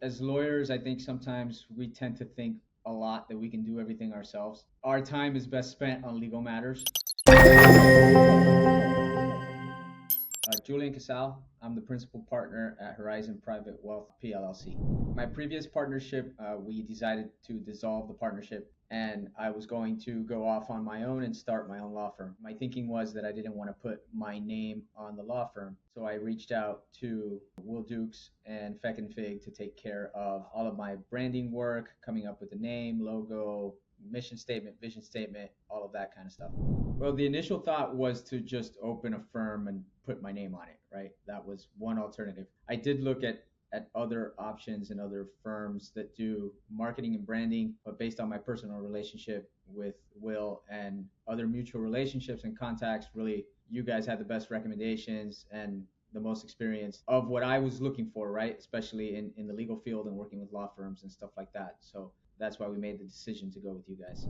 as lawyers, I think sometimes we tend to think a lot that we can do everything ourselves. Our time is best spent on legal matters. Julian Casal. I'm the principal partner at Horizon Private Wealth PLLC. My previous partnership, we decided to dissolve the partnership, and I was going to go off on my own and start my own law firm. My thinking was that I didn't want to put my name on the law firm, so I reached out to Will Dukes and Fecund Fig to take care of all of my branding work, coming up with the name, logo, mission statement, vision statement, all of that kind of stuff. Well, the initial thought was to just open a firm and put my name on it, right? That was one alternative. I did look at other options and other firms that do marketing and branding, but based on my personal relationship with Will and other mutual relationships and contacts, really, you guys had the best recommendations and the most experience of what I was looking for, right? Especially in the legal field and working with law firms and stuff like that. So that's why we made the decision to go with you guys.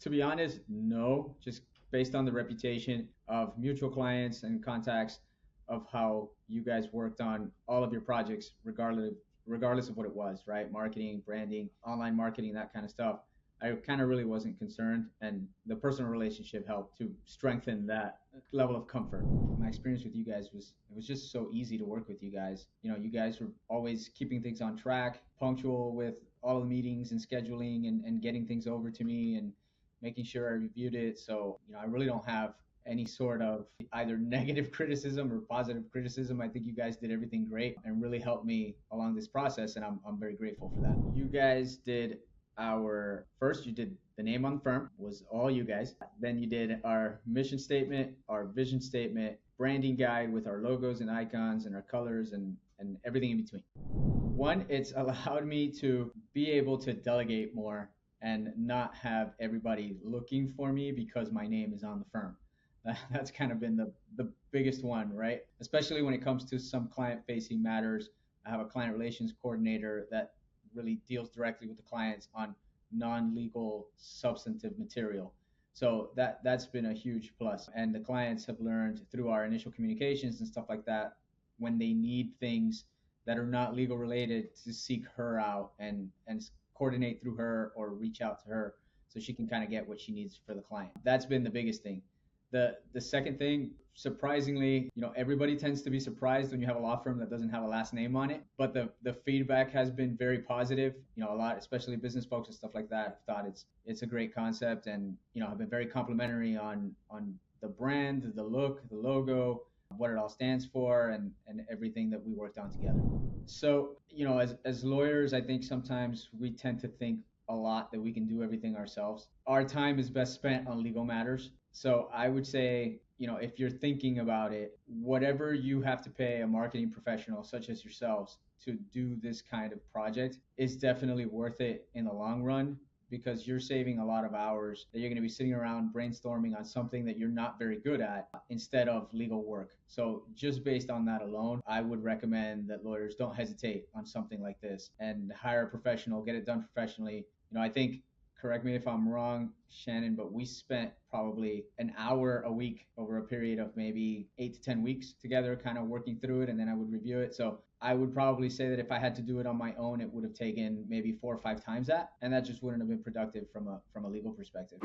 To be honest, no, just based on the reputation of mutual clients and contacts of how you guys worked on all of your projects, regardless of what it was, right? Marketing, branding, online marketing, that kind of stuff. I kind of really wasn't concerned, and the personal relationship helped to strengthen that level of comfort. My experience with you guys was it was just so easy to work with you guys. You know, you guys were always keeping things on track, punctual with all of the meetings and scheduling and getting things over to me and making sure I reviewed it. So, I really don't have any sort of either negative criticism or positive criticism. I think you guys did everything great and really helped me along this process, and I'm very grateful for that. You guys did you did the name on the firm, was all you guys. Then you did our mission statement, our vision statement, branding guide with our logos and icons and our colors and everything in between. One, it's allowed me to be able to delegate more and not have everybody looking for me because my name is on the firm. That's kind of been the biggest one, right? Especially when it comes to some client-facing matters. I have a client relations coordinator that really deals directly with the clients on non-legal substantive material. So that's been a huge plus. And the clients have learned through our initial communications and stuff like that, when they need things that are not legal related, to seek her out and coordinate through her or reach out to her so she can kind of get what she needs for the client. That's been the biggest thing. The second thing, surprisingly, everybody tends to be surprised when you have a law firm that doesn't have a last name on it, but the feedback has been very positive. A lot, especially business folks and stuff like that, have thought it's a great concept, and have been very complimentary on the brand, the look, the logo, what it all stands for, and everything that we worked on together. So, as lawyers, I think sometimes we tend to think a lot that we can do everything ourselves. Our time is best spent on legal matters. So I would say, if you're thinking about it, whatever you have to pay a marketing professional such as yourselves to do this kind of project is definitely worth it in the long run, because you're saving a lot of hours that you're going to be sitting around brainstorming on something that you're not very good at instead of legal work. So just based on that alone, I would recommend that lawyers don't hesitate on something like this and hire a professional, get it done professionally. I think, correct me if I'm wrong, Shannon, but we spent probably an hour a week over a period of maybe 8 to 10 weeks together, kind of working through it, and then I would review it. So I would probably say that if I had to do it on my own, it would have taken maybe 4 or 5 times that, and that just wouldn't have been productive from a legal perspective.